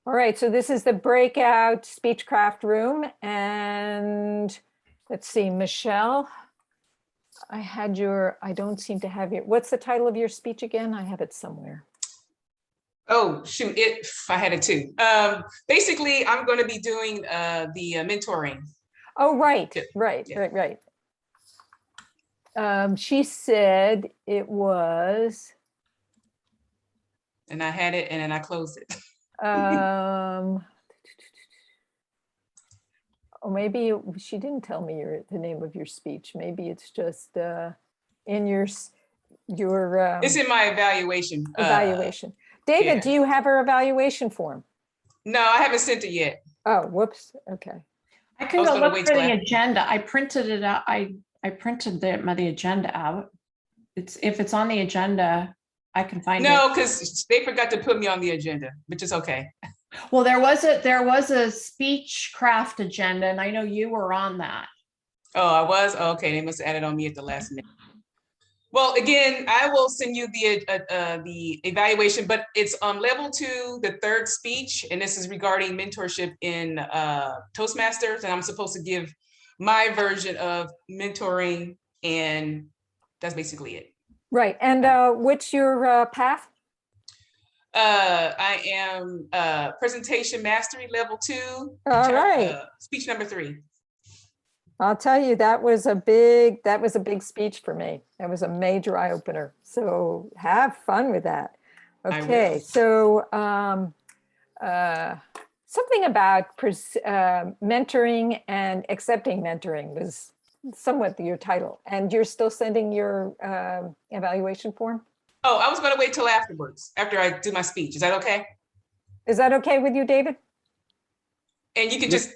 All right, so this is the breakout speechcraft room, and let's see, Michelle, I don't seem to have your, what's the title of your speech again? I have it somewhere. Oh, shoot, if I had it too. Basically, I'm going to be doing the mentoring. Oh, right, Yeah. right, Yeah. right, right. She said it was. And I had it and then I closed it. Oh, maybe she didn't tell me the name of your speech. Maybe it's just in your It's in my evaluation. evaluation. David, yeah. do you have her evaluation form? No, I haven't sent it yet. Oh, whoops. Okay. I can go look for the agenda. I printed it out. I printed the agenda out. If it's on the agenda, I can find it. No, because they forgot to put me on the agenda, which is okay. Well, there was a speech craft agenda, and I know you were on that. Oh, I was? Oh, okay, they must have added on me at the last minute. Well, again, I will send you the evaluation, but it's on level 2, the 3rd speech, and this is regarding mentorship in Toastmasters, and I'm supposed to give my version of mentoring, and that's basically it. Right, and what's your path? I am presentation mastery level 2. All right. Speech number 3. I'll tell you, that was a big speech for me. That was a major eye opener. So have fun with that. Okay, so something about mentoring and accepting mentoring was somewhat your title. And you're still sending your evaluation form? Oh, I was going to wait till afterwards, after I do my speech. Is that okay? Is that okay with you, David? And you can just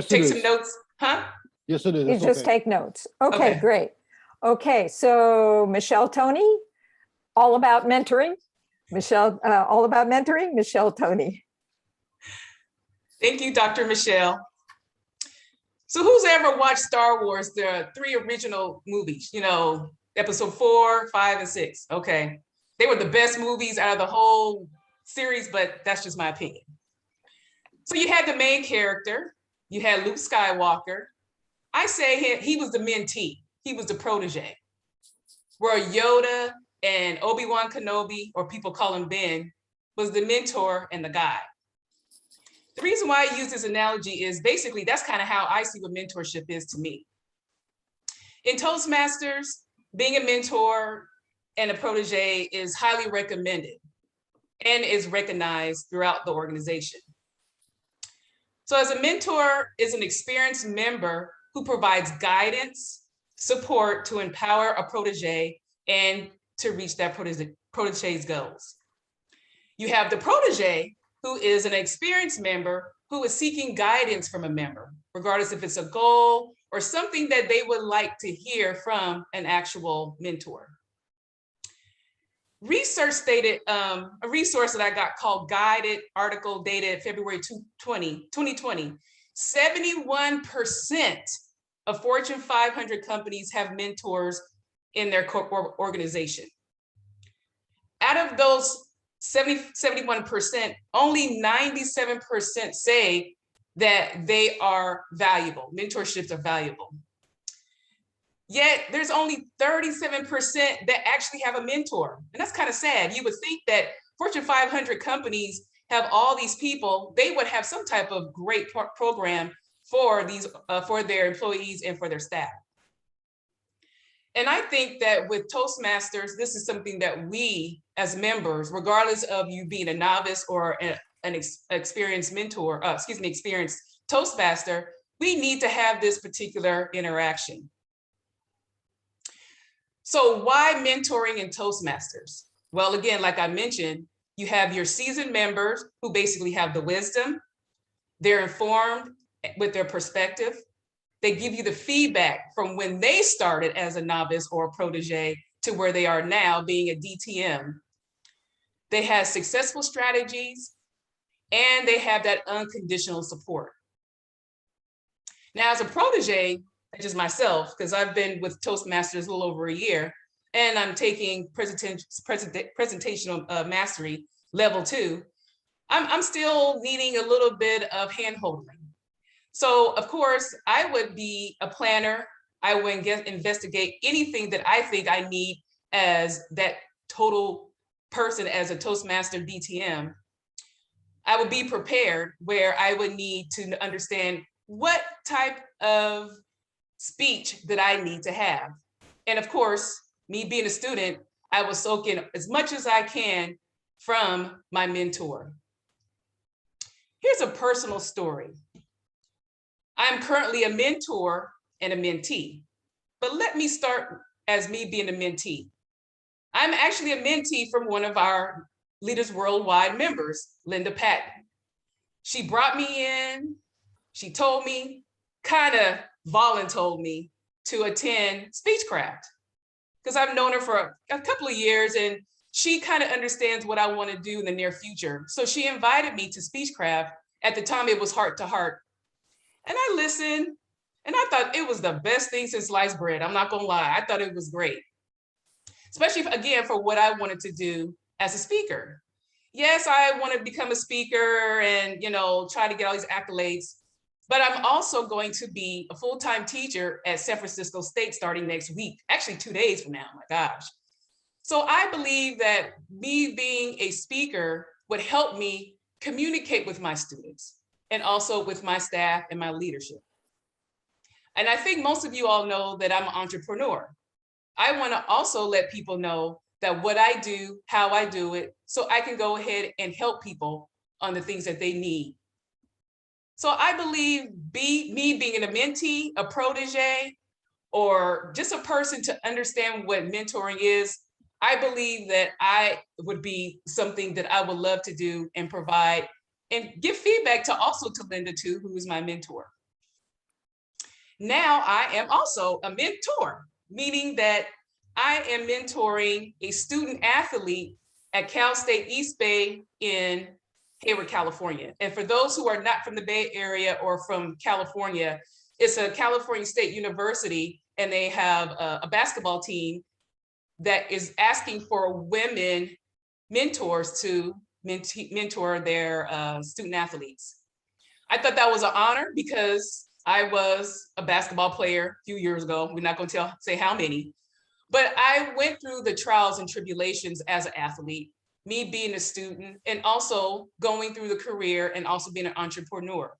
take some notes, huh? Yes, it is. You just take notes. Okay, great. Okay, so Michelle Tony, all about mentoring. Michelle, all about mentoring, Michelle Tony. Thank you, Dr. Michelle. So who's ever watched Star Wars, the 3 original movies, you know, episode 4, 5, and 6? Okay. They were the best movies out of the whole series, but that's just my opinion. So you had the main character, you had Luke Skywalker. I say he was the mentee, he was the protege. Where Yoda and Obi-Wan Kenobi, or people call him Ben, was the mentor and the guide. The reason why I use this analogy is basically that's kind of how I see what mentorship is to me. In Toastmasters, being a mentor and a protege is highly recommended and is recognized throughout the organization. So as a mentor is an experienced member who provides guidance, support to empower a protege and to reach that protege's goals. You have the protege, who is an experienced member who is seeking guidance from a member, regardless if it's a goal or something that they would like to hear from an actual mentor. Research stated, a resource that I got called Guided Article dated February 2020, 71% of Fortune 500 companies have mentors in their organization. Out of those 71%, only 97% say that they are valuable, mentorships are valuable. Yet there's only 37% that actually have a mentor. And that's kind of sad. You would think that Fortune 500 companies have all these people, they would have some type of great program for their employees and for their staff. And I think that with Toastmasters, this is something that we as members, regardless of you being a novice or an experienced mentor, experienced Toastmaster, we need to have this particular interaction. So why mentoring in Toastmasters? Well, again, like I mentioned, you have your seasoned members who basically have the wisdom, they're informed with their perspective. They give you the feedback from when they started as a novice or a protege to where they are now being a DTM. They have successful strategies and they have that unconditional support. Now, as a protege, just myself, because I've been with Toastmasters a little over a year, and I'm taking presentational mastery level 2. I'm still needing a little bit of hand-holding. So of course, I would be a planner. I would investigate anything that I think I need as that total person, as a Toastmaster DTM. I would be prepared, where I would need to understand what type of speech that I need to have. And of course, me being a student, I will soak in as much as I can from my mentor. Here's a personal story. I'm currently a mentor and a mentee, but let me start as me being a mentee. I'm actually a mentee from one of our Leaders Worldwide members, Linda Patton. She brought me in, she told me, kind of voluntold me to attend Speechcraft, because I've known her for a couple of years and she kind of understands what I want to do in the near future. So she invited me to Speechcraft. At the time, it was heart to heart. And I listened and I thought it was the best thing since sliced bread. I'm not gonna lie, I thought it was great. Especially again, for what I wanted to do as a speaker. Yes, I want to become a speaker and, try to get all these accolades, but I'm also going to be a full-time teacher at San Francisco State starting next week, actually 2 days from now, my gosh. So I believe that me being a speaker would help me communicate with my students and also with my staff and my leadership. And I think most of you all know that I'm an entrepreneur. I want to also let people know that what I do, how I do it, so I can go ahead and help people on the things that they need. So I believe me being a mentee, a protege, or just a person to understand what mentoring is, I believe that I would be something that I would love to do and provide and give feedback to also to Linda too, who is my mentor. Now I am also a mentor, meaning that I am mentoring a student athlete at Cal State East Bay in Hayward, California. And for those who are not from the Bay Area or from California, it's a California State University, and they have a basketball team that is asking for women mentors to mentor their student athletes. I thought that was an honor because I was a basketball player a few years ago. We're not going to say how many, but I went through the trials and tribulations as an athlete, me being a student, and also going through the career and also being an entrepreneur.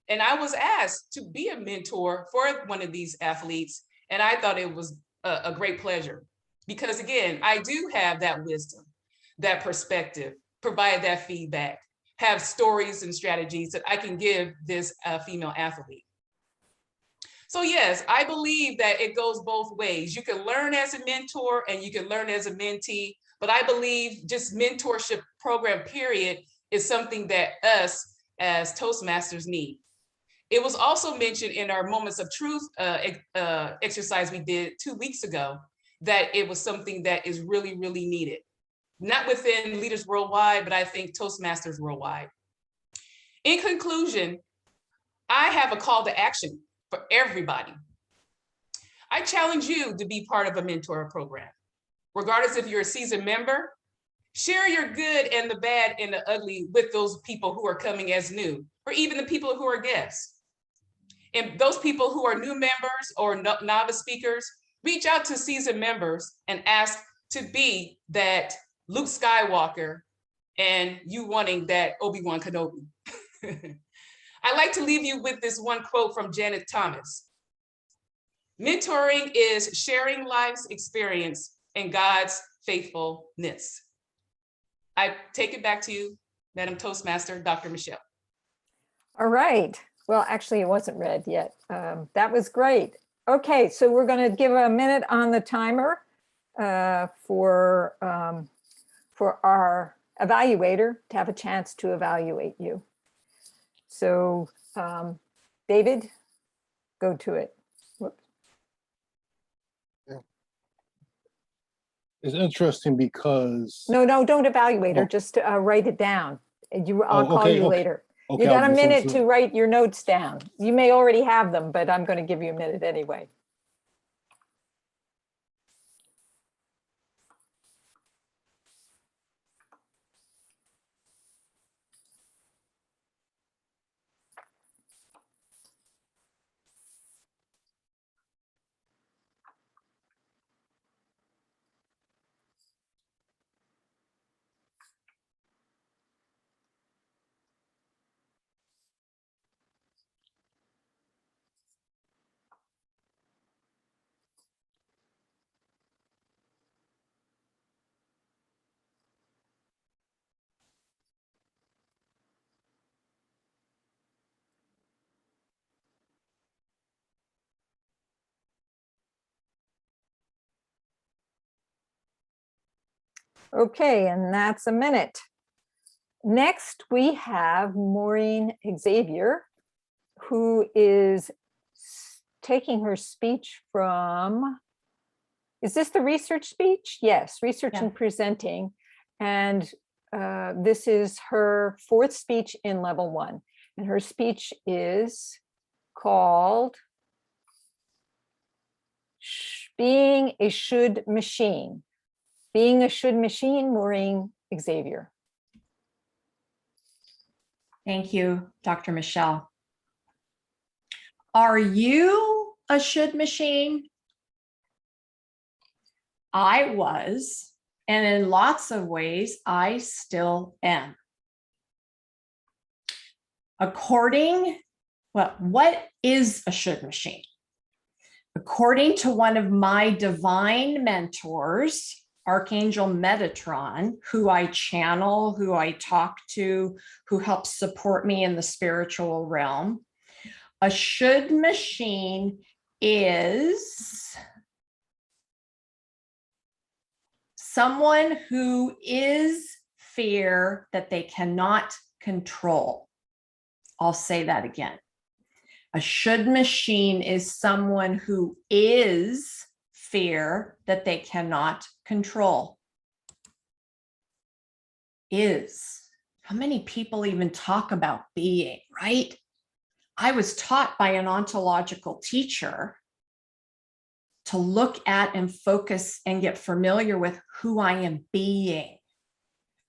And I was asked to be a mentor for one of these athletes. And I thought it was a great pleasure because, again, I do have that wisdom, that perspective, provide that feedback, have stories and strategies that I can give this female athlete. So yes, I believe that it goes both ways. You can learn as a mentor and you can learn as a mentee, but I believe just mentorship program period is something that us as Toastmasters need. It was also mentioned in our Moments of Truth exercise we did 2 weeks ago that it was something that is really, really needed. Not within Leaders Worldwide, but I think Toastmasters Worldwide. In conclusion, I have a call to action for everybody. I challenge you to be part of a mentor program. Regardless if you're a seasoned member, share your good and the bad and the ugly with those people who are coming as new, or even the people who are guests. And those people who are new members or novice speakers, reach out to seasoned members and ask to be that Luke Skywalker and you wanting that Obi-Wan Kenobi. I'd like to leave you with this one quote from Janet Thomas. Mentoring is sharing life's experience and God's faithfulness. I take it back to you, Madam Toastmaster, Dr. Michelle. All right. Well, actually, it wasn't read yet. That was great. Okay, so we're going to give a minute on the timer for our evaluator to have a chance to evaluate you. So, David, go to it. Whoops. It's interesting because No, don't evaluate her. Just write it down. I'll call you later. Okay, You got a minute to write your notes down. You may already have them, but I'm going to give you a minute anyway. Okay, and that's a minute. Next, we have Maureen Xavier, who is taking her speech from, is this the research speech? Yes, research Yeah. and presenting. And this is her fourth speech in level 1. And her speech is called Being a Should Machine. Being a Should Machine, Maureen Xavier. Thank you, Dr. Michelle. Are you a should machine? I was, and in lots of ways, I still am. What is a should machine? According to one of my divine mentors, Archangel Metatron, who I channel, who I talk to, who helps support me in the spiritual realm, a should machine is someone who is fear that they cannot control. I'll say that again. A should machine is someone who is fear that they cannot control. Is. How many people even talk about being, right? I was taught by an ontological teacher to look at and focus and get familiar with who I am being.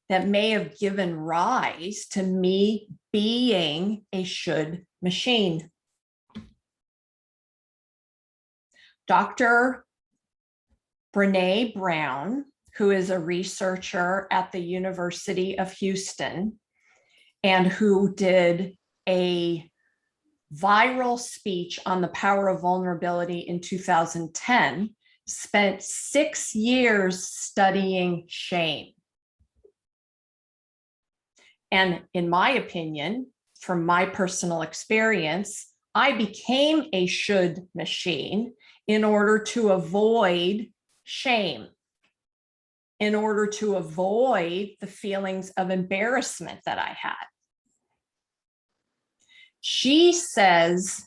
That may have given rise to me being a should machine. Dr. Brené Brown, who is a researcher at the University of Houston and who did a viral speech on the power of vulnerability in 2010, spent 6 years studying shame. And in my opinion, from my personal experience, I became a should machine in order to avoid shame, in order to avoid the feelings of embarrassment that I had. She says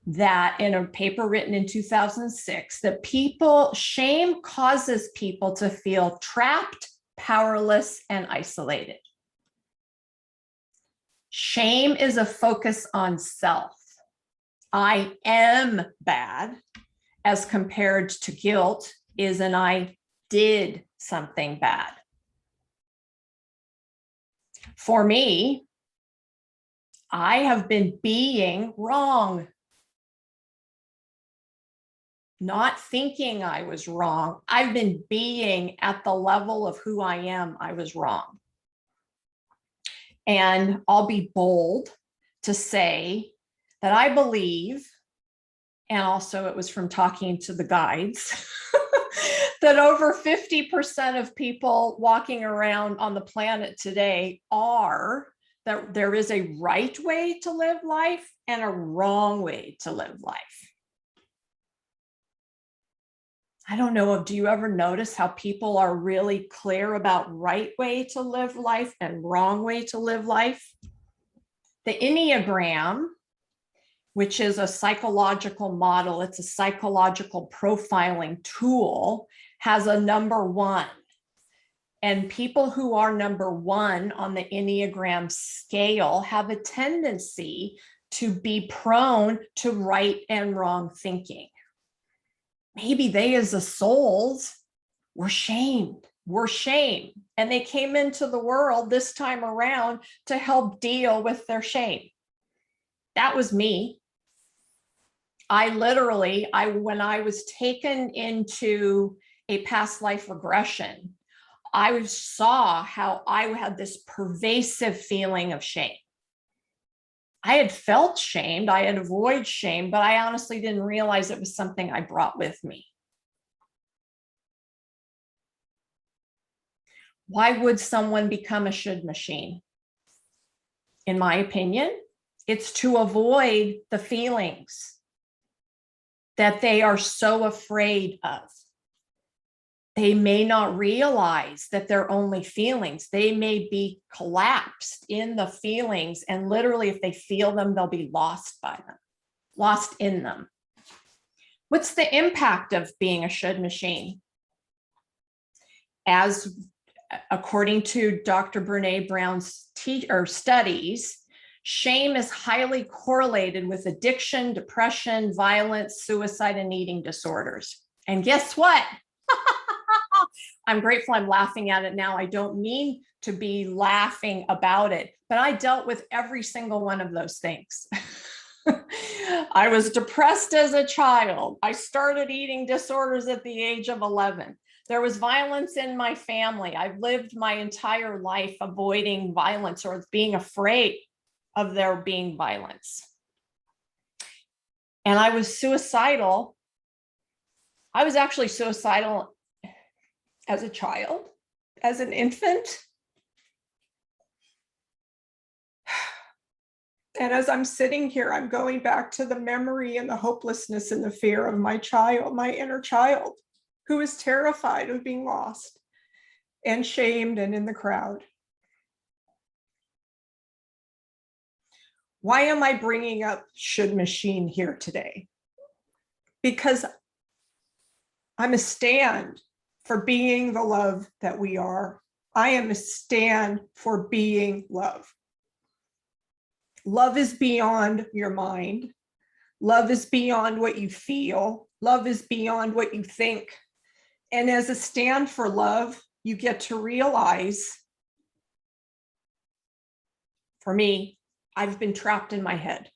that in a paper written in 2006, that shame causes people to feel trapped, powerless, and isolated. Shame is a focus on self. I am bad, as compared to guilt is an I did something bad. For me, I have been being wrong. Not thinking I was wrong. I've been being at the level of who I am, I was wrong. And I'll be bold to say that I believe, and also it was from talking to the guides, that over 50% of people walking around on the planet today that there is a right way to live life and a wrong way to live life. I don't know, do you ever notice how people are really clear about right way to live life and wrong way to live life? The Enneagram, which is a psychological model, it's a psychological profiling tool, has a number 1. And people who are number 1 on the Enneagram scale have a tendency to be prone to right and wrong thinking. Maybe they as the souls were shamed. And they came into the world this time around to help deal with their shame. That was me. When I was taken into a past life regression, I saw how I had this pervasive feeling of shame. I had felt shamed, I had avoided shame, but I honestly didn't realize it was something I brought with me. Why would someone become a should machine? In my opinion, it's to avoid the feelings that they are so afraid of. They may not realize that they're only feelings. They may be collapsed in the feelings, and literally if they feel them, they'll be lost by them, lost in them. What's the impact of being a should machine? As according to Dr. Brene Brown's studies, shame is highly correlated with addiction, depression, violence, suicide, and eating disorders. And guess what? I'm grateful I'm laughing at it now. I don't mean to be laughing about it, but I dealt with every single one of those things. I was depressed as a child. I started eating disorders at the age of 11. There was violence in my family. I've lived my entire life avoiding violence or being afraid of there being violence. And I was suicidal. I was actually suicidal as a child, as an infant. And as I'm sitting here, I'm going back to the memory and the hopelessness and the fear of my child, my inner child, who is terrified of being lost and shamed and in the crowd. Why am I bringing up should machine here today? Because I'm a stand for being the love that we are. I am a stand for being love. Love is beyond your mind. Love is beyond what you feel. Love is beyond what you think. And as a stand for love, you get to realize, for me, I've been trapped in my head.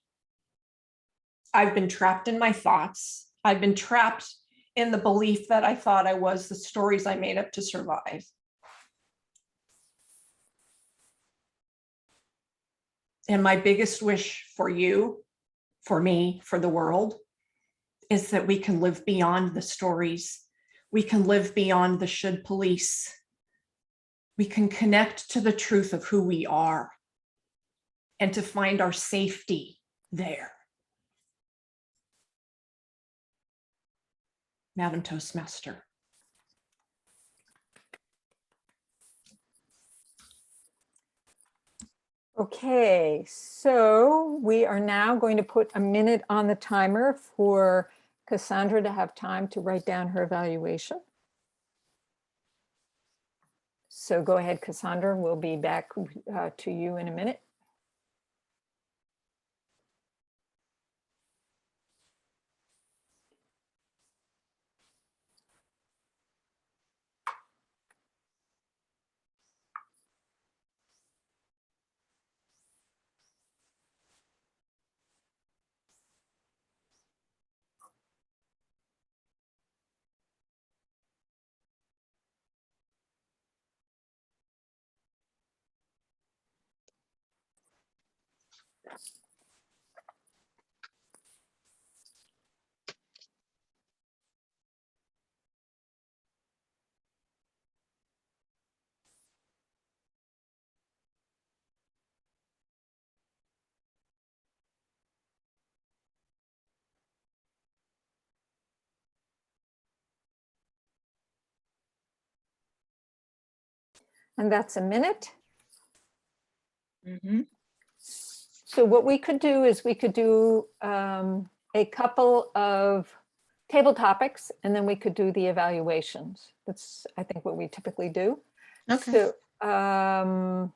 I've been trapped in my thoughts. I've been trapped in the belief that I thought I was, the stories I made up to survive. And my biggest wish for you, for me, for the world, is that we can live beyond the stories. We can live beyond the should police. We can connect to the truth of who we are and to find our safety there. Madam Toastmaster. Okay, so we are now going to put a minute on the timer for Cassandra to have time to write down her evaluation. So go ahead, Cassandra. We'll be back to you in a minute. And that's a minute. Mm-hmm. So what we could do is we could do a couple of table topics, and then we could do the evaluations. That's, I think, what we typically do. Okay. So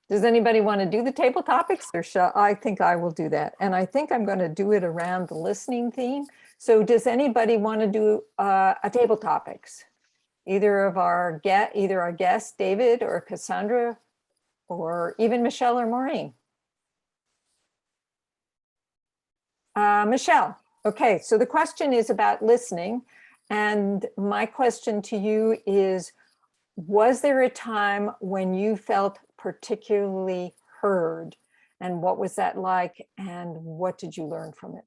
does anybody want to do the table topics, or shall I think I will do that? And I think I'm going to do it around the listening theme. So does anybody want to do a table topics? Either our guest, David or Cassandra, or even Michelle or Maureen. Michelle, okay, so the question is about listening. And my question to you is, was there a time when you felt particularly heard? And what was that like? And what did you learn from it?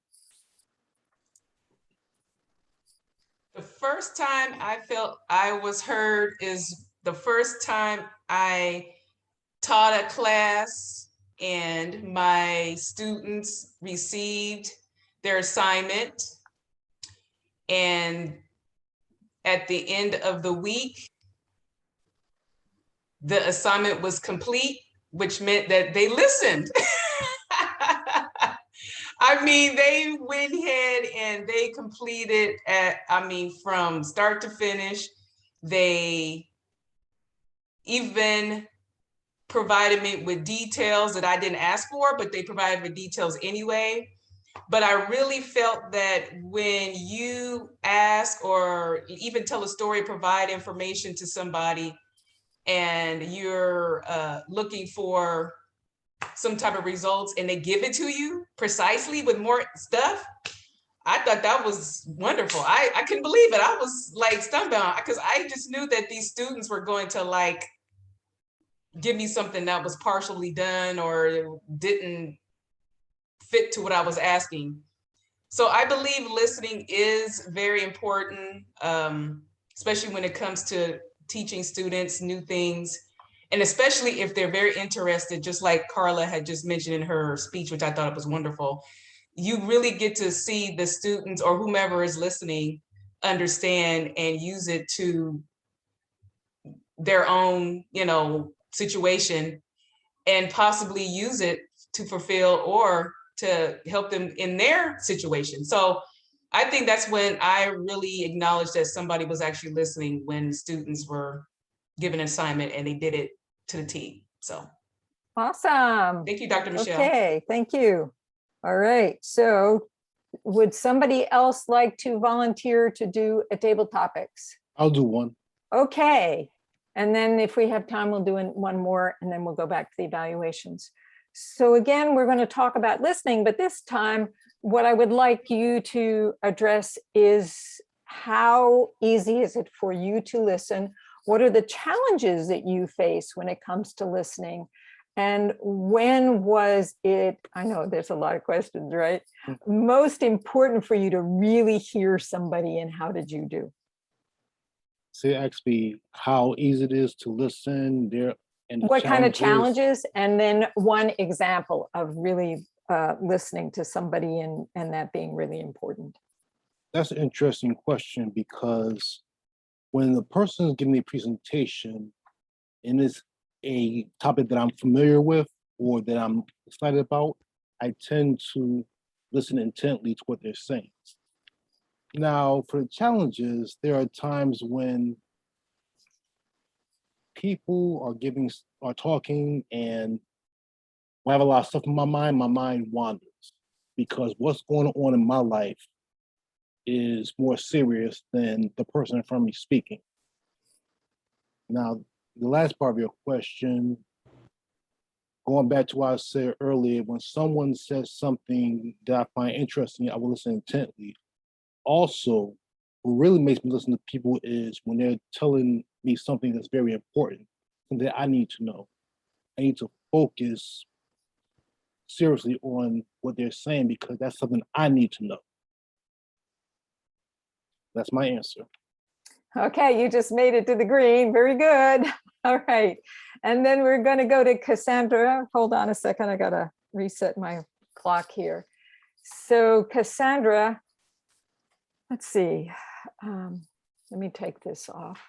The first time I felt I was heard is the first time I taught a class and my students received their assignment. And at the end of the week, the assignment was complete, which meant that they listened. I mean, they went ahead and they completed from start to finish. They even provided me with details that I didn't ask for, but they provided the details anyway. But I really felt that when you ask or even tell a story, provide information to somebody, and you're looking for some type of results and they give it to you precisely with more stuff, I thought that was wonderful. I couldn't believe it. I was like stunned because I just knew that these students were going to like give me something that was partially done or didn't fit to what I was asking. So I believe listening is very important, especially when it comes to teaching students new things, and especially if they're very interested, just like Carla had just mentioned in her speech, which I thought was wonderful. You really get to see the students or whomever is listening understand and use it to their own, situation, and possibly use it to fulfill or to help them in their situation. So I think that's when I really acknowledged that somebody was actually listening, when students were given an assignment and they did it to the T. So Awesome. thank you, Dr. Michelle. Okay, thank you. All right, so would somebody else like to volunteer to do a table topics? I'll do one. Okay, and then if we have time, we'll do one more, and then we'll go back to the evaluations. So again, we're going to talk about listening, but this time, what I would like you to address is how easy is it for you to listen? What are the challenges that you face when it comes to listening? And when was it, I know there's a lot of questions, right? Most important for you to really hear somebody, and how did you do? Say, ask me how easy it is to listen there, and What kind of challenges, and then one example of really listening to somebody and that being really important. That's an interesting question, because when the person is giving a presentation and it's a topic that I'm familiar with or that I'm excited about, I tend to listen intently to what they're saying. Now, for the challenges, there are times when people are talking, and I have a lot of stuff in my mind wanders, because what's going on in my life is more serious than the person in front of me speaking. Now, the last part of your question, going back to what I said earlier, when someone says something that I find interesting, I will listen intently. Also, what really makes me listen to people is when they're telling me something that's very important, something that I need to know. I need to focus seriously on what they're saying, because that's something I need to know. That's my answer. Okay, you just made it to the green. Very good. All right. And then we're going to go to Cassandra. Hold on a second. I got to reset my clock here. So Cassandra, let's see. Let me take this off.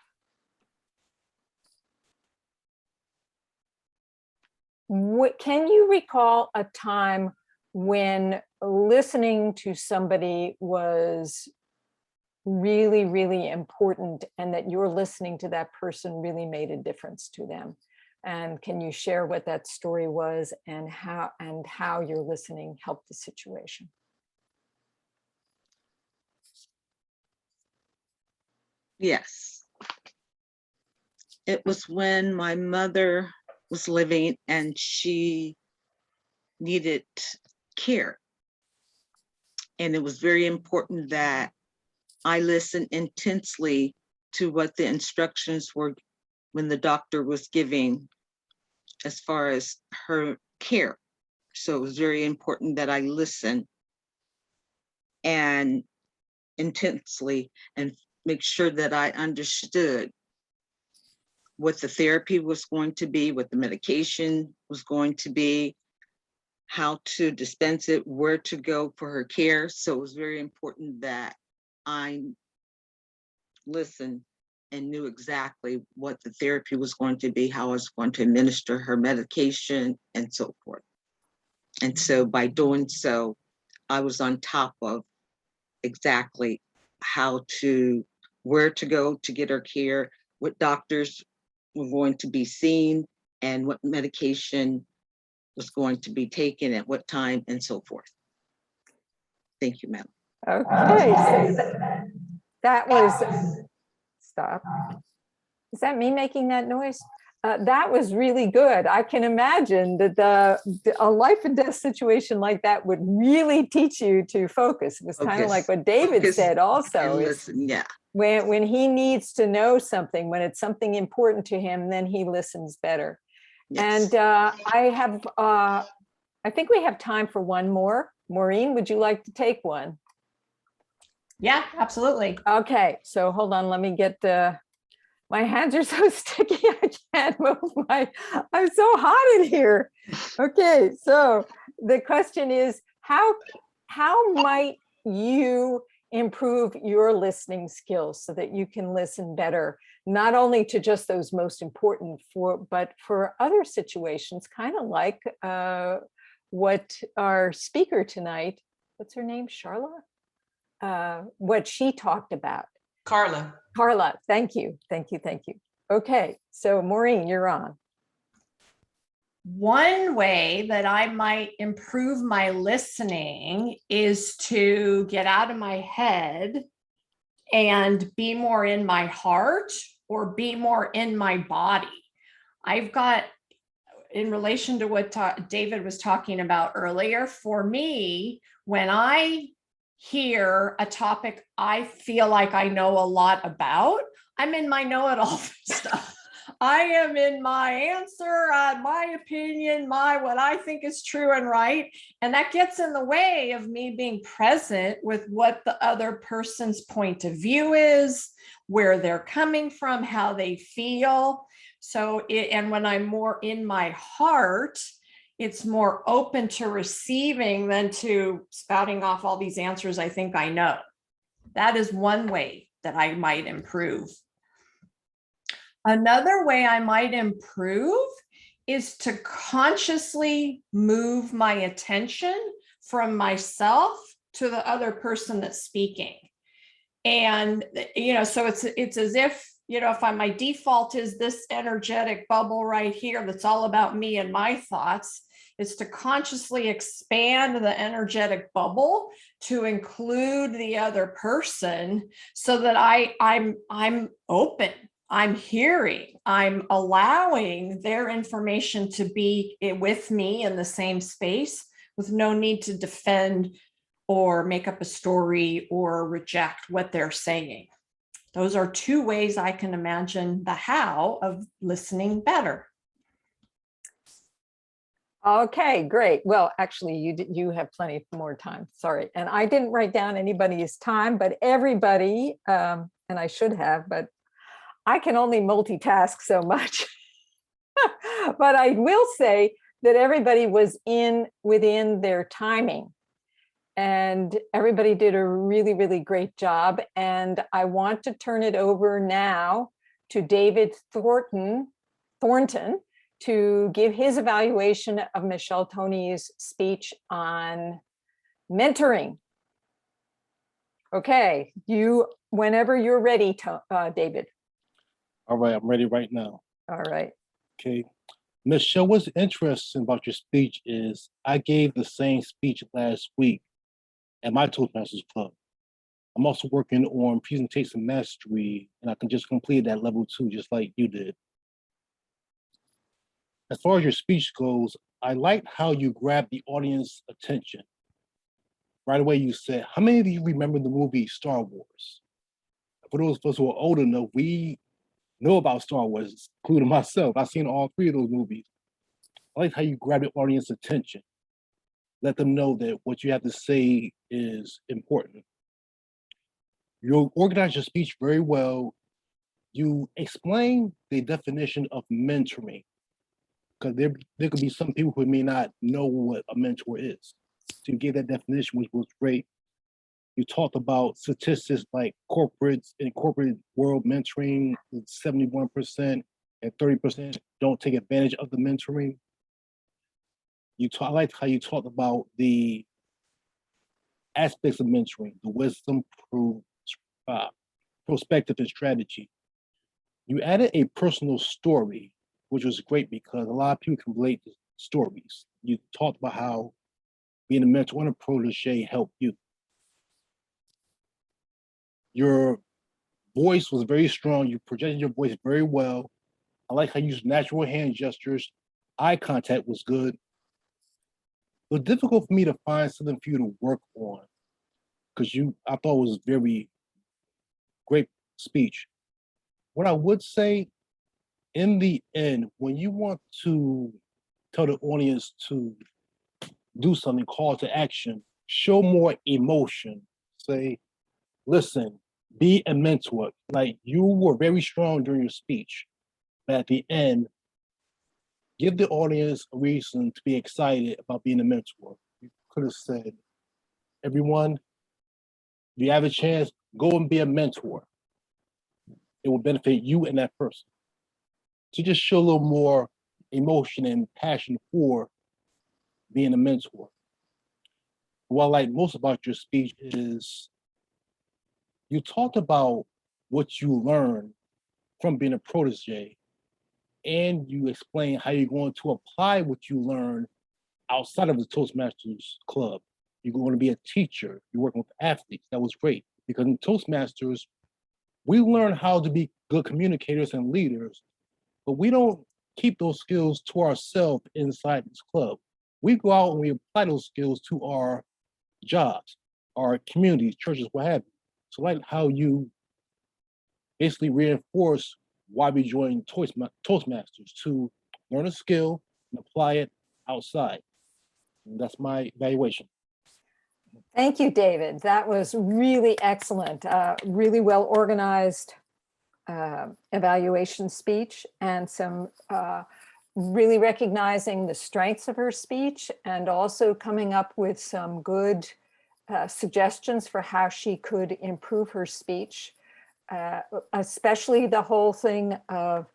Can you recall a time when listening to somebody was really, really important, and that your listening to that person really made a difference to them? And can you share what that story was, and how your listening helped the situation? Yes. It was when my mother was living and she needed care. And it was very important that I listened intensely to what the instructions were when the doctor was giving as far as her care. So it was very important that I listen and intensely and make sure that I understood what the therapy was going to be, what the medication was going to be, how to dispense it, where to go for her care. So it was very important that I listened and knew exactly what the therapy was going to be, how I was going to administer her medication, and so forth. And so by doing so, I was on top of exactly where to go to get her care, what doctors were going to be seen, and what medication was going to be taken at what time, and so forth. Thank you, madam. Okay, so that was, stop. Is that me making that noise? That was really good. I can imagine that a life and death situation like that would really teach you to focus. It was kind of like what David Focus said also. And Is listen, yeah. when he needs to know something, when it's something important to him, then he listens better. Yes. And I think we have time for one more. Maureen, would you like to take one? Yeah, absolutely. Okay, so hold on, let me get my hands are so sticky, I can't move I'm so hot in here. Okay, so the question is, how might you improve your listening skills so that you can listen better, not only to just those most important but for other situations, kind of like what our speaker tonight, what's her name, Charla? What she talked about. Carla, thank you. Okay, so Maureen, you're on. One way that I might improve my listening is to get out of my head and be more in my heart or be more in my body. I've got, in relation to what David was talking about earlier, for me, when I hear a topic I feel like I know a lot about, I'm in my know-it-all stuff. I am in my answer, my opinion, what I think is true and right. And that gets in the way of me being present with what the other person's point of view is, where they're coming from, how they feel. So, and when I'm more in my heart, it's more open to receiving than to spouting off all these answers I think I know. That is one way that I might improve. Another way I might improve is to consciously move my attention from myself to the other person that's speaking. And, so it's as if, if my default is this energetic bubble right here, that's all about me and my thoughts, is to consciously expand the energetic bubble to include the other person so that I'm open, I'm hearing, I'm allowing their information to be with me in the same space with no need to defend or make up a story or reject what they're saying. Those are two ways I can imagine the how of listening better. Okay, great. Well, actually, you have plenty more time. Sorry. And I didn't write down anybody's time, but everybody, and I should have, but I can only multitask so much. But I will say that everybody was within their timing. And everybody did a really, really great job. And I want to turn it over now to David Thornton to give his evaluation of Michelle Tony's speech on mentoring. Okay, whenever you're ready, David. All right, I'm ready right now. All right. Okay. Michelle, what's interesting about your speech is I gave the same speech last week at my Toastmasters club. I'm also working on presentation mastery, and I can just complete that level 2, just like you did. As far as your speech goes, I liked how you grabbed the audience attention. Right away, you said, how many of you remember the movie Star Wars? For those of us who are old enough, we know about Star Wars, including myself. I've seen all 3 of those movies. I like how you grab the audience attention. Let them know that what you have to say is important. You organize your speech very well. You explain the definition of mentoring, because there could be some people who may not know what a mentor is. So you gave that definition, which was great. You talked about statistics like corporates in corporate world mentoring, 71% and 30% don't take advantage of the mentoring. I liked how you talked about the aspects of mentoring, the wisdom, perspective, and strategy. You added a personal story, which was great because a lot of people can relate to stories. You talked about how being a mentor and a protege helped you. Your voice was very strong. You projected your voice very well. I like how you used natural hand gestures. Eye contact was good. It was difficult for me to find something for you to work on because I thought it was very great speech. What I would say in the end, when you want to tell the audience to do something, call to action, show more emotion. Say, listen, be a mentor. Like you were very strong during your speech, but at the end, give the audience a reason to be excited about being a mentor. You could have said, everyone, if you have a chance, go and be a mentor. It will benefit you and that person. To just show a little more emotion and passion for being a mentor. What I like most about your speech is you talked about what you learned from being a protege, and you explain how you're going to apply what you learned outside of the Toastmasters club. You're going to be a teacher. You're working with athletes. That was great because in Toastmasters, we learn how to be good communicators and leaders, but we don't keep those skills to ourselves inside this club. We go out and we apply those skills to our jobs, our communities, churches, what have you. So like how you basically reinforce why we joined Toastmasters, to learn a skill and apply it outside. And that's my evaluation. Thank you, David. That was really excellent, really well organized evaluation speech, and some really recognizing the strengths of her speech and also coming up with some good suggestions for how she could improve her speech, especially the whole thing of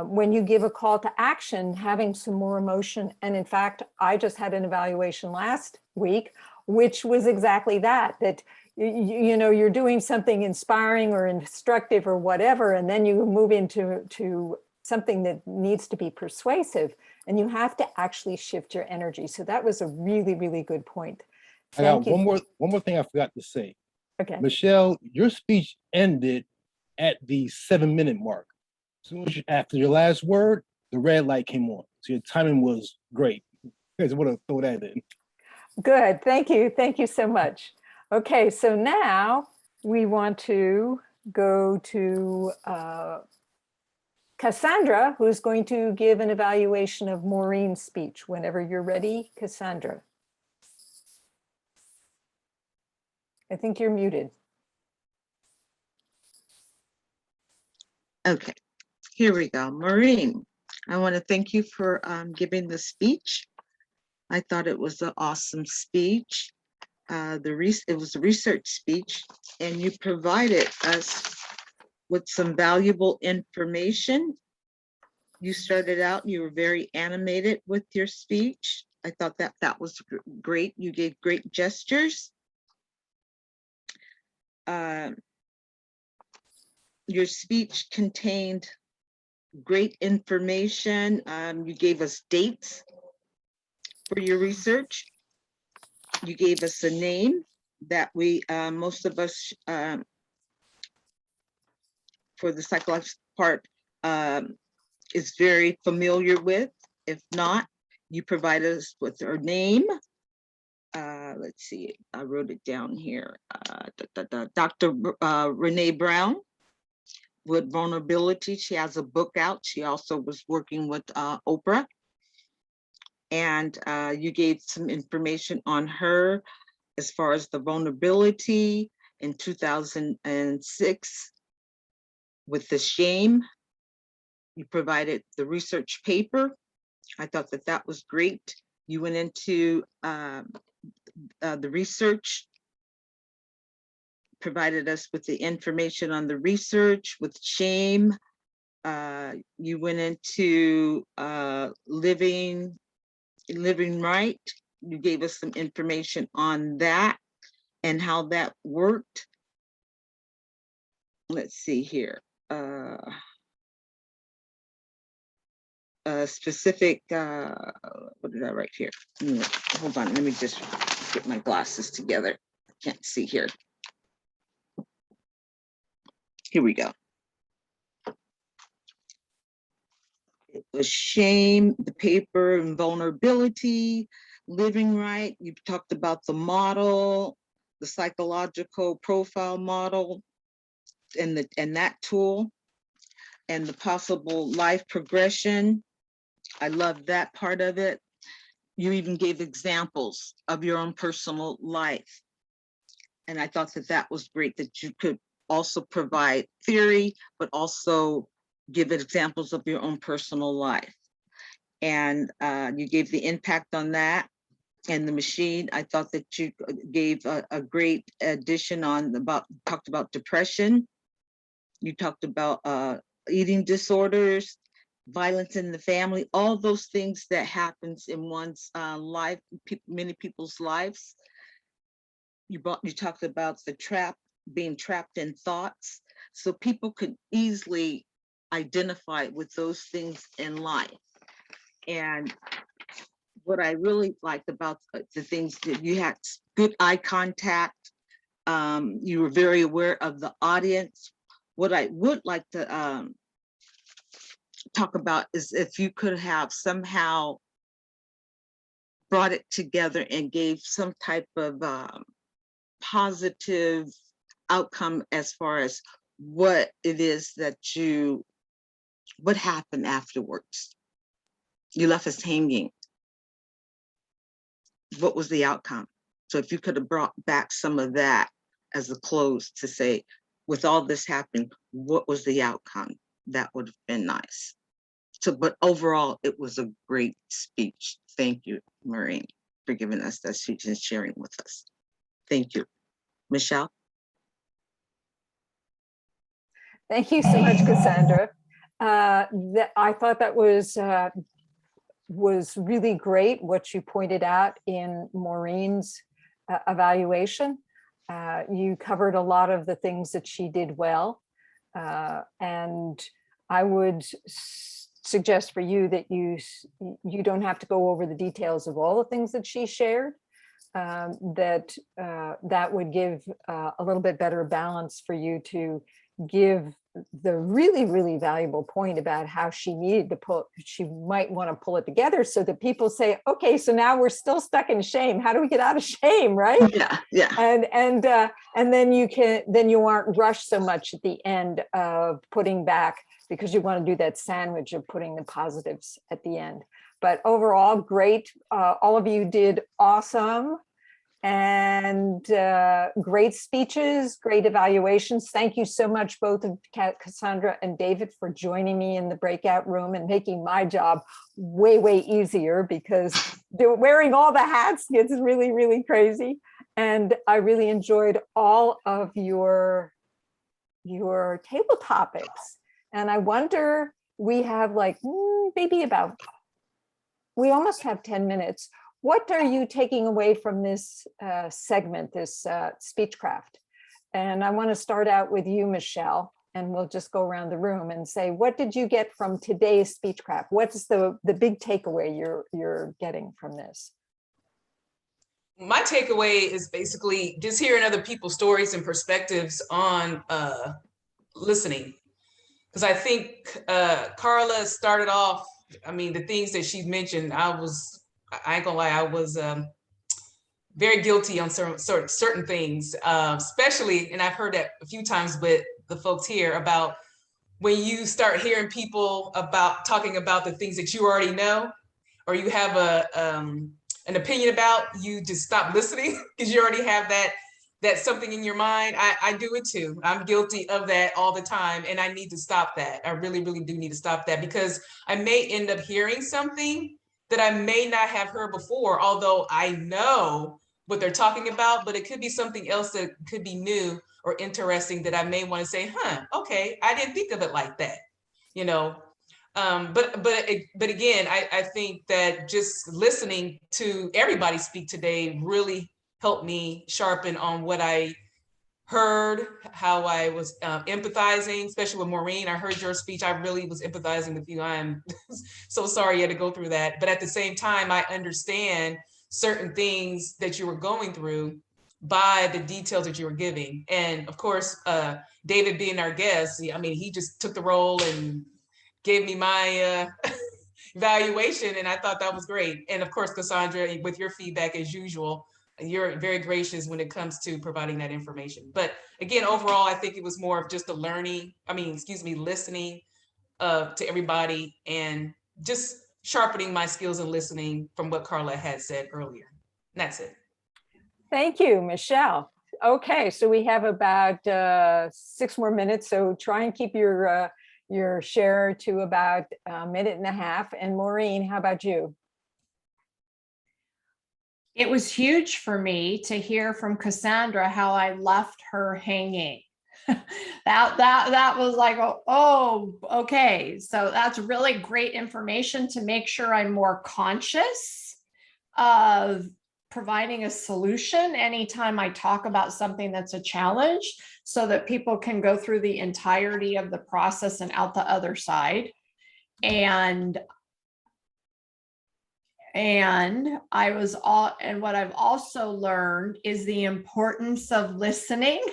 when you give a call to action, having some more emotion. And in fact, I just had an evaluation last week, which was exactly that, you know, you're doing something inspiring or instructive or whatever, and then you move into something that needs to be persuasive, and you have to actually shift your energy. So that was a really, really good point. Thank you. One more thing I forgot to say. Okay. Michelle, your speech ended at the 7-minute mark. Soon as after your last word, the red light came on. So your timing was great. I just want to throw that in. Good. Thank you. Thank you so much. Okay, so now we want to go to Cassandra, who's going to give an evaluation of Maureen's speech. Whenever you're ready, Cassandra. I think you're muted. Okay, here we go. Maureen, I want to thank you for giving the speech. I thought it was an awesome speech. It was a research speech, and you provided us with some valuable information. You started out, you were very animated with your speech. I thought that was great. You gave great gestures. Your speech contained great information. You gave us dates for your research. You gave us a name that most of us, for the psychological part, is very familiar with. If not, you provide us with her name. Let's see, I wrote it down here. Dr. Renee Brown with vulnerability. She has a book out. She also was working with Oprah. And you gave some information on her as far as the vulnerability in 2006 with the shame. You provided the research paper. I thought that was great. You went into the research provided us with the information on the research with shame. You went into living right. You gave us some information on that and how that worked. Let's see here. Specific, what did I write here? Hold on, let me just get my glasses together. I can't see here. Here we go. It was shame, the paper, and vulnerability, living right. You talked about the model, the psychological profile model, and that tool, and the possible life progression. I love that part of it. You even gave examples of your own personal life. And I thought that that was great, that you could also provide theory, but also give examples of your own personal life. And you gave the impact on that and the machine. I thought that you gave a great addition on talked about depression. You talked about eating disorders, violence in the family, all those things that happens in one's life, many people's lives. You talked about being trapped in thoughts, so people could easily identify with those things in life. And what I really liked about the things that you had good eye contact, you were very aware of the audience. What I would like to talk about is if you could have somehow brought it together and gave some type of positive outcome as far as what it is that what happened afterwards. You left us hanging. What was the outcome? So if you could have brought back some of that as a close to say, with all this happening, what was the outcome? That would have been nice. So, but overall, it was a great speech. Thank you, Maureen, for giving us that speech and sharing with us. Thank you. Michelle? Thank you so much, Cassandra. I thought that was really great, what you pointed out in Maureen's evaluation. You covered a lot of the things that she did well. And I would suggest for you that you don't have to go over the details of all the things that she shared. That would give a little bit better balance for you to give the really, really valuable point about how she might want to pull it together so that people say, okay, so now we're still stuck in shame. How do we get out of shame, right? Yeah. And then you aren't rushed so much at the end of putting back, because you want to do that sandwich of putting the positives at the end. But overall, great. All of you did awesome. And great speeches, great evaluations. Thank you so much, both of Cassandra and David, for joining me in the breakout room and making my job way, way easier, because wearing all the hats gets really, really crazy. And I really enjoyed all of your table topics. And I wonder, we have like maybe we almost have 10 minutes. What are you taking away from this segment, this speechcraft? And I want to start out with you, Michelle, and we'll just go around the room and say, what did you get from today's speechcraft? What's the big takeaway you're getting from this? My takeaway is basically just hearing other people's stories and perspectives on listening. Because I think Carla started off, I mean, the things that she mentioned, I ain't gonna lie, I was very guilty on certain things, especially, and I've heard that a few times with the folks here, about when you start hearing people talking about the things that you already know, or you have an opinion about, you just stop listening because you already have that something in your mind. I do it too. I'm guilty of that all the time, and I need to stop that. I really, really do need to stop that, because I may end up hearing something that I may not have heard before, although I know what they're talking about, but it could be something else that could be new, or interesting that I may want to say, okay, I didn't think of it like that, you know. But again, I think that just listening to everybody speak today really helped me sharpen on what I heard, how I was empathizing, especially with Maureen. I heard your speech. I really was empathizing with you. I'm so sorry you had to go through that. But at the same time, I understand certain things that you were going through by the details that you were giving. And of course, David being our guest, I mean, he just took the role and gave me my evaluation, and I thought that was great. And of course, Cassandra, with your feedback as usual, you're very gracious when it comes to providing that information. But again, overall, I think it was more of just a listening to everybody and just sharpening my skills and listening from what Carla had said earlier. And that's it. Thank you, Michelle. Okay, so we have about 6 more minutes, so try and keep your share to about a minute and a half. And Maureen, how about you? It was huge for me to hear from Cassandra how I left her hanging. that was like, oh, okay. So that's really great information to make sure I'm more conscious of providing a solution anytime I talk about something that's a challenge, so that people can go through the entirety of the process and out the other side. And what I've also learned is the importance of listening,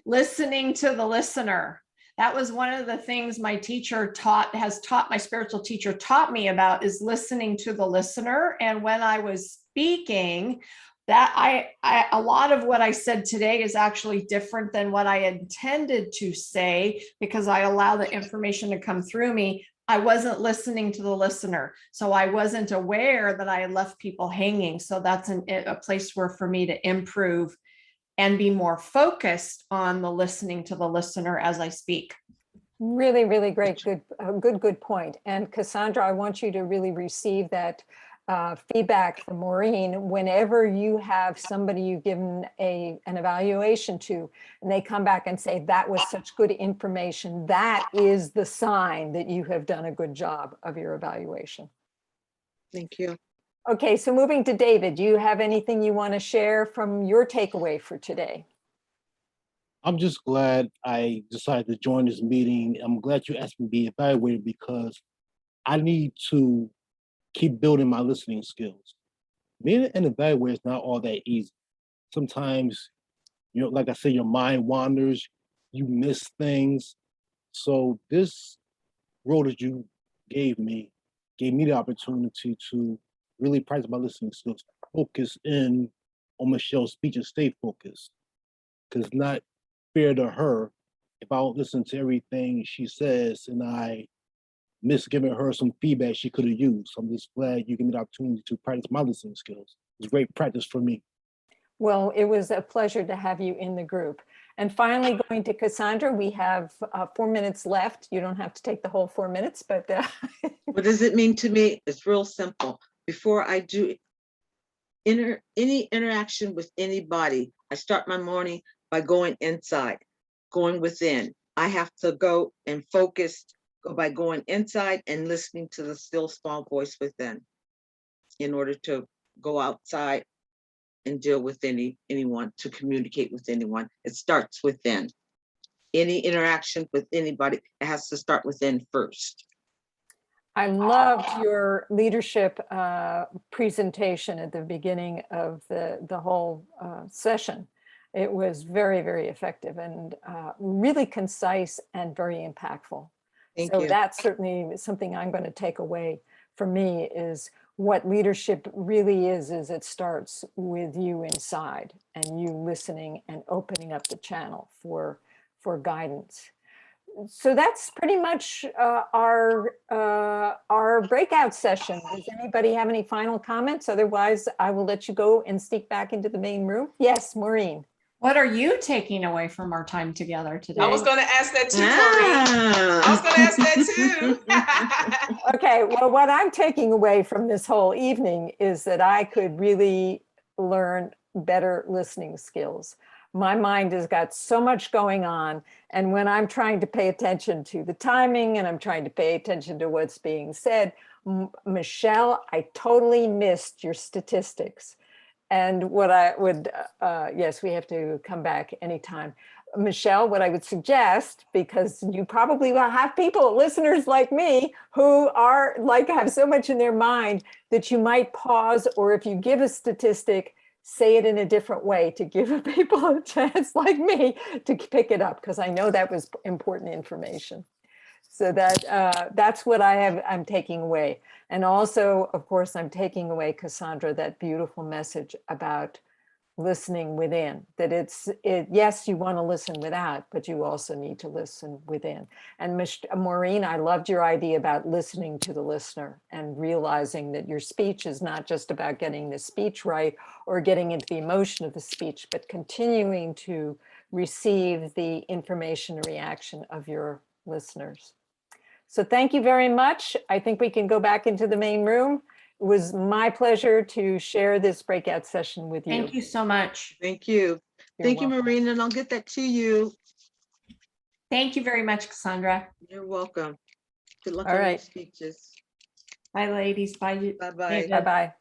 listening to the listener. That was one of the things my spiritual teacher taught me about, is listening to the listener. And when I was speaking, that a lot of what I said today is actually different than what I intended to say, because I allow the information to come through me. I wasn't listening to the listener. So I wasn't aware that I had left people hanging. So that's a place for me to improve and be more focused on the listening to the listener as I speak. Really, really great. Good point. And Cassandra, I want you to really receive that feedback from Maureen whenever you have somebody you've given an evaluation to, and they come back and say, that was such good information. That is the sign that you have done a good job of your evaluation. Thank you. Okay, so moving to David, do you have anything you want to share from your takeaway for today? I'm just glad I decided to join this meeting. I'm glad you asked me to be evaluated, because I need to keep building my listening skills. Being an evaluator is not all that easy. Sometimes, like I said, your mind wanders, you miss things. So this role that you gave me the opportunity to really practice my listening skills, focus in on Michelle's speech and stay focused. Because it's not fair to her if I don't listen to everything she says and I miss giving her some feedback she could have used. So I'm just glad you gave me the opportunity to practice my listening skills. It's great practice for me. Well, it was a pleasure to have you in the group. And finally, going to Cassandra, we have 4 minutes left. You don't have to take the whole 4 minutes, but what does it mean to me? It's real simple. Before I do any interaction with anybody, I start my morning by going inside, going within. I have to go and focus by going inside and listening to the still small voice within in order to go outside and deal with anyone, to communicate with anyone. It starts within. Any interaction with anybody, it has to start within first. I loved your leadership presentation at the beginning of the whole session. It was very, very effective and really concise and very impactful. Thank So you. that's certainly something I'm going to take away from me, is what leadership really is it starts with you inside and you listening and opening up the channel for guidance. So that's pretty much our breakout session. Does anybody have any final comments? Otherwise, I will let you go and sneak back into the main room. Yes, Maureen. What are you taking away from our time together today? I was going to ask that too, Maureen. I was going to ask that too. Okay, well, what I'm taking away from this whole evening is that I could really learn better listening skills. my mind has got so much going on. And when I'm trying to pay attention to the timing and I'm trying to pay attention to what's being said, Michelle, I totally missed your statistics. And what I would, yes, we have to come back anytime. Michelle, what I would suggest, because you probably will have people, listeners like me, who are like have so much in their mind that you might pause, or if you give a statistic, say it in a different way to give people a chance like me to pick it up, because I know that was important information. So that's what I'm taking away. And also, of course, I'm taking away, Cassandra, that beautiful message about listening within, that yes, you want to listen without, but you also need to listen within. And Maureen, I loved your idea about listening to the listener and realizing that your speech is not just about getting the speech right or getting into the emotion of the speech, but continuing to receive the information and reaction of your listeners. So thank you very much. I think we can go back into the main room. It was my pleasure to share this breakout session with you. Thank you so much. Thank you. You're Thank you, welcome. Maureen, and I'll get that to you. Thank you very much, Cassandra. You're welcome. Good luck All on your right. speeches. Bye, ladies. Bye. Bye-bye. David. Bye-bye.